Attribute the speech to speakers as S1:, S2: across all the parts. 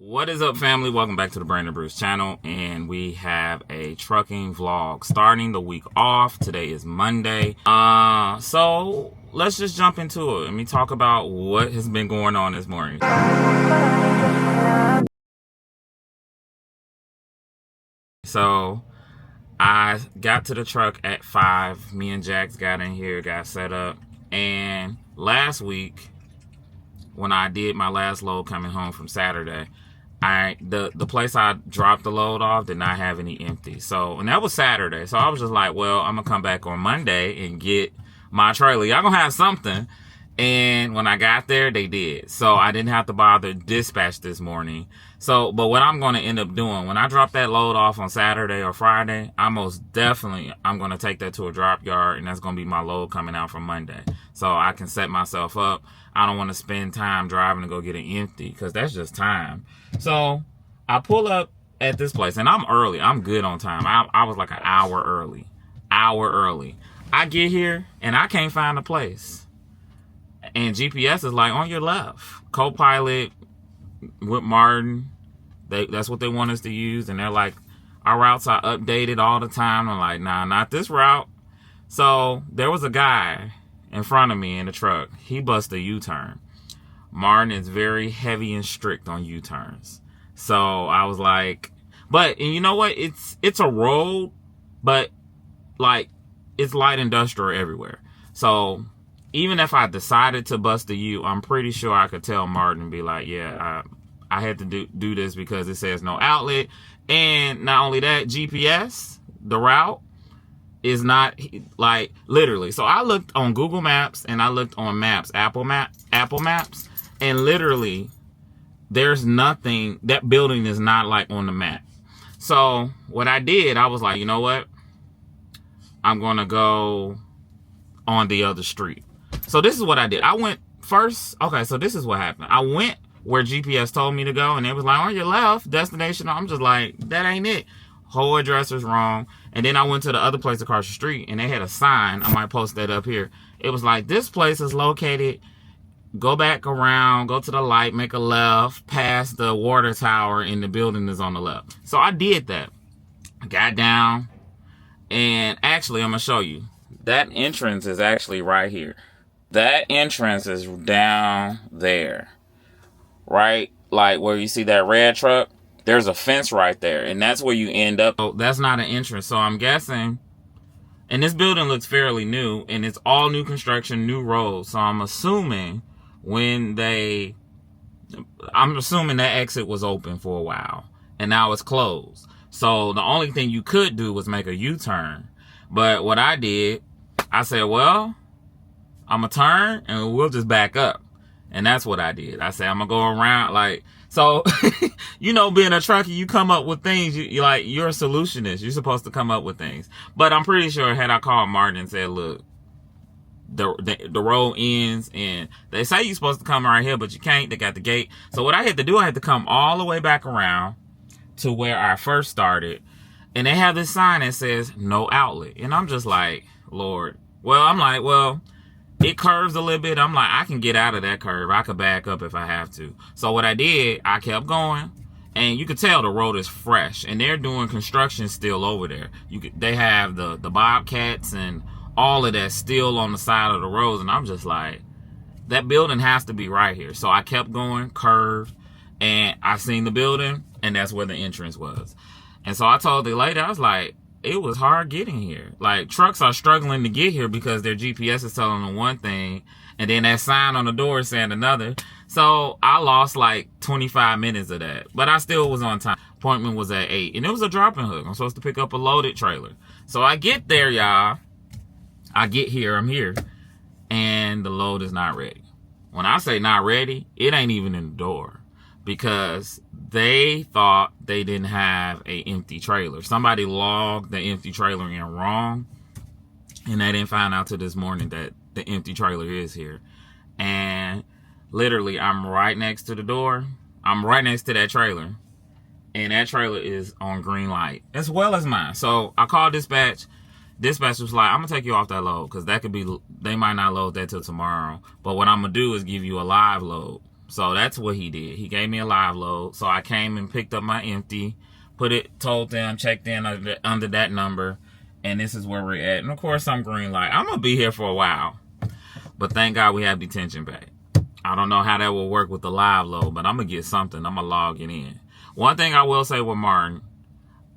S1: What is up, family? Welcome back to the Brandon Brews channel, and we have a trucking vlog starting the week off. Today is Monday. So let's just jump into it. Let me talk about what has been going on this morning. So I got to the truck at 5. Me and Jax got in here, got set up, and last week when I did my last load coming home from Saturday, the place I dropped the load off did not have any empty. So, and that was Saturday. So I was just like, well, I'm gonna come back on Monday and get my trailer. Y'all gonna have something. And when I got there, they did. So I didn't have to bother dispatch this morning. So, but what I'm gonna end up doing, when I drop that load off on Saturday or Friday, I'm gonna take that to a drop yard, and that's gonna be my load coming out from Monday. So I can set myself up. I don't want to spend time driving to go get it empty, because that's just time. So I pull up at this place, and I'm early. I'm good on time. I was like an hour early. I get here, and I can't find a place. And GPS is like, on your left. Co-pilot with Martin, that's what they want us to use. And they're like, our routes are updated all the time. I'm like, nah, not this route. So there was a guy in front of me in the truck. He busted a U-turn. Martin is very heavy and strict on U-turns. So I was like, and you know what? It's a road, but like it's light industrial everywhere. So even if I decided to bust a U, I'm pretty sure I could tell Martin and be like, yeah, I had to do this because it says no outlet. And not only that, GPS, the route, is not like literally. So I looked on Google Maps and I looked on Maps, Apple Maps, and literally there's nothing. That building is not like on the map. So what I did, I was like, you know what? I'm gonna go on the other street. So this is what I did. I went first. Okay, so this is what happened. I went where GPS told me to go, and it was like, on your left, destination. I'm just like, that ain't it. Whole address is wrong. And then I went to the other place across the street, and they had a sign. I might post that up here. It was like, this place is located, go back around, go to the light, make a left, past the water tower, and the building is on the left. So I did that. I got down, and actually, I'm going to show you. That entrance is actually right here. That entrance is down there. Right? Like where you see that red truck. There's a fence right there, and that's where you end up. So that's not an entrance. So I'm guessing, and this building looks fairly new, and it's all new construction, new roads. So I'm assuming that exit was open for a while, and now it's closed. So the only thing you could do was make a U-turn. But what I did, I said, well, I'm going to turn, and we'll just back up. And that's what I did. I said, I'm going to go around, like, so, you know, being a trucker, you come up with things. You're a solutionist. You're supposed to come up with things. But I'm pretty sure had I called Martin and said, look, the road ends, and they say you're supposed to come right here, but you can't. They got the gate. So what I had to do, I had to come all the way back around to where I first started. And they have this sign that says no outlet. And I'm just like, Lord. Well, it curves a little bit. I'm like, I can get out of that curve. I could back up if I have to. So what I did, I kept going, and you could tell the road is fresh, and they're doing construction still over there. They have the bobcats and all of that still on the side of the roads, and I'm just like, that building has to be right here. So I kept going, curved, and I seen the building, and that's where the entrance was. And so I told the lady, I was like, it was hard getting here. Like, trucks are struggling to get here because their GPS is telling them one thing, and then that sign on the door is saying another. So I lost like 25 minutes of that, but I still was on time. Appointment was at 8, and it was a dropping hook. I'm supposed to pick up a loaded trailer. So I get there, y'all. I get here, I'm here, and the load is not ready. When I say not ready, it ain't even in the door, because they thought they didn't have a empty trailer. Somebody logged the empty trailer in wrong, and they didn't find out till this morning that the empty trailer is here. And literally, I'm right next to the door. I'm right next to that trailer, and that trailer is on green light, as well as mine. So I called dispatch. Dispatch was like, I'm gonna take you off that load, because that could be, they might not load that till tomorrow. But what I'm gonna do is give you a live load. So that's what he did. He gave me a live load. So I came and picked up my empty, told them, checked in under that number, and this is where we're at. And of course, I'm green light. I'm gonna be here for a while, but thank God we have detention back. I don't know how that will work with the live load, but I'm gonna get something. I'm gonna log it in. One thing I will say with Martin,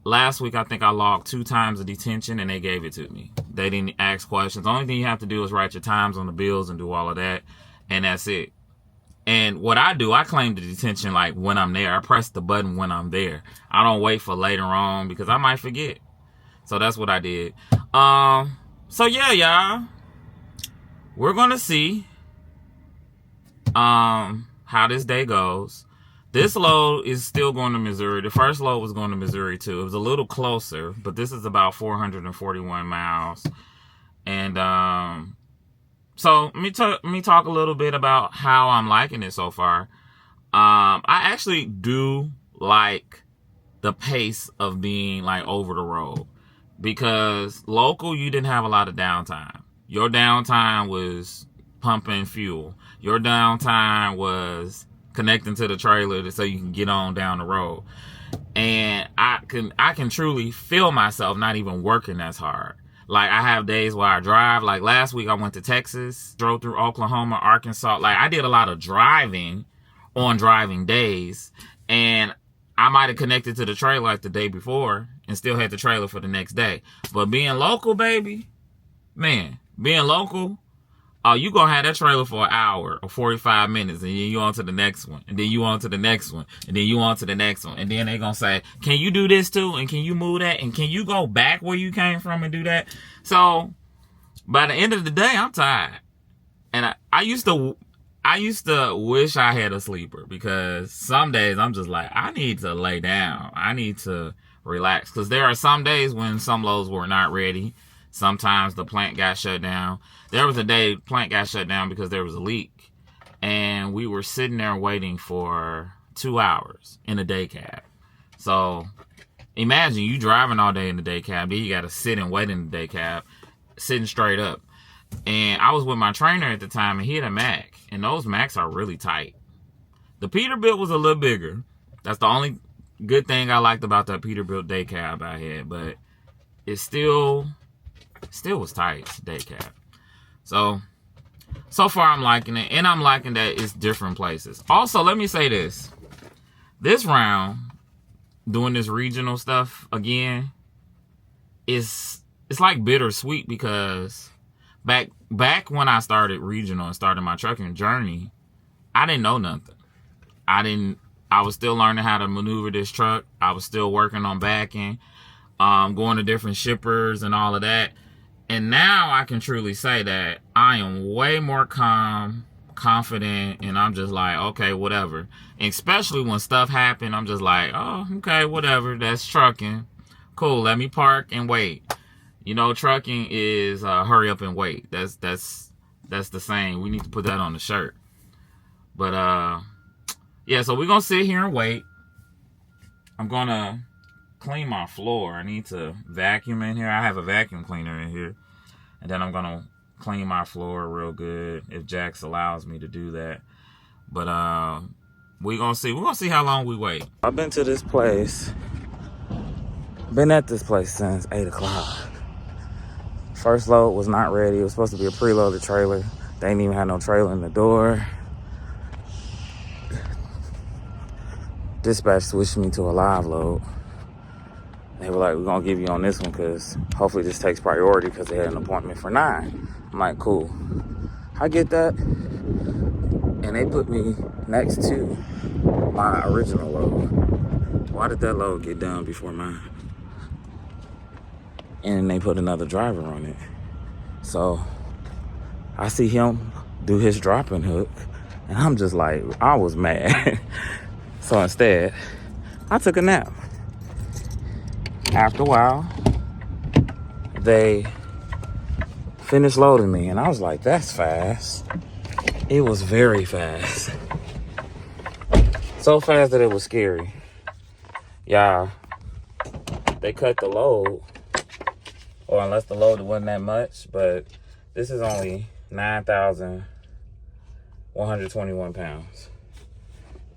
S1: last week I think I logged 2 times of detention and they gave it to me. They didn't ask questions. The only thing you have to do is write your times on the bills and do all of that, and that's it. And what I do, I claim the detention like when I'm there. I press the button when I'm there. I don't wait for later on because I might forget. So that's what I did. So yeah, y'all. We're gonna see how this day goes. This load is still going to Missouri. The first load was going to Missouri too. It was a little closer, but this is about 441 miles. And so let me talk a little bit about how I'm liking it so far. I actually do like the pace of being like over the road, because local, you didn't have a lot of downtime. Your downtime was pumping fuel. Your downtime was connecting to the trailer so you can get on down the road. And I can truly feel myself not even working as hard. Like, I have days where I drive. Like last week I went to Texas, drove through Oklahoma, Arkansas. Like, I did a lot of driving on driving days, and I might have connected to the trailer like the day before and still had the trailer for the next day. But being local, baby, man, being local, you gonna have that trailer for an hour or 45 minutes, and then you on to the next one, and then you on to the next one, and then you on to the next one, and then they gonna say, can you do this too, and can you move that, and can you go back where you came from and do that? So by the end of the day, I'm tired. And I used to wish I had a sleeper, because some days I'm just like, I need to lay down, I need to relax, because there are some days when some loads were not ready. Sometimes the plant got shut down. There was a day plant got shut down because there was a leak, and we were sitting there waiting for 2 hours in a day cab. So imagine you driving all day in the day cab, then you got to sit and wait in the day cab, sitting straight up. And I was with my trainer at the time, and he had a Mac, and those Macs are really tight. The Peterbilt was a little bigger. That's the only good thing I liked about that Peterbilt day cab I had, but it still was tight, day cab. So far I'm liking it, and I'm liking that it's different places. Also, let me say this. This round, doing this regional stuff again, it's like bittersweet, because back when I started regional and started my trucking journey, I didn't know nothing. I was still learning how to maneuver this truck. I was still working on backing, going to different shippers and all of that. And now I can truly say that I am way more calm, confident, and I'm just like, okay, whatever. And especially when stuff happen, I'm just like, oh, okay, whatever. That's trucking. Cool, let me park and wait. You know, trucking is hurry up and wait. That's the saying. We need to put that on the shirt. But yeah, so we're gonna sit here and wait. I'm gonna clean my floor. I need to vacuum in here. I have a vacuum cleaner in here. And then I'm gonna clean my floor real good if Jax allows me to do that. But we're gonna see how long we wait. I've been to this place. Been at this place since 8 o'clock. First load was not ready. It was supposed to be a preloaded trailer. They didn't even have no trailer in the door. Dispatch switched me to a live load. They were like, we're going to give you on this one because hopefully this takes priority, because they had an appointment for 9. I'm like, cool. I get that. And they put me next to my original load. Why did that load get done before mine? And they put another driver on it. So I see him do his dropping hook, and I'm just like, I was mad. So instead, I took a nap. After a while, they finished loading me, and I was like, that's fast. It was very fast. So fast that it was scary. Yeah, they cut the load, or unless the load wasn't that much, but this is only 9,121 pounds.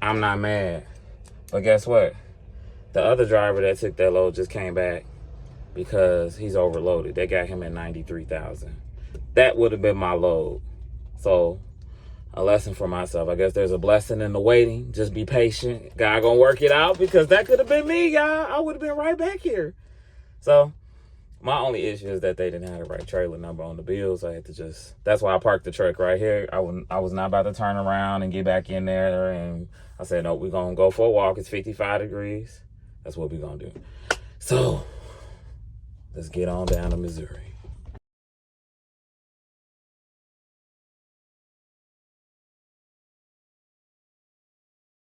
S1: I'm not mad. But guess what? The other driver that took that load just came back because he's overloaded. They got him at 93,000. That would have been my load. So a lesson for myself. I guess there's a blessing in the waiting. Just be patient. God gonna work it out, because that could have been me, y'all. I would have been right back here. So my only issue is that they didn't have the right trailer number on the bill. So I had to that's why I parked the truck right here. I was not about to turn around and get back in there. And I said, no, we're gonna go for a walk. It's 55 degrees. That's what we're gonna do. So let's get on down to Missouri.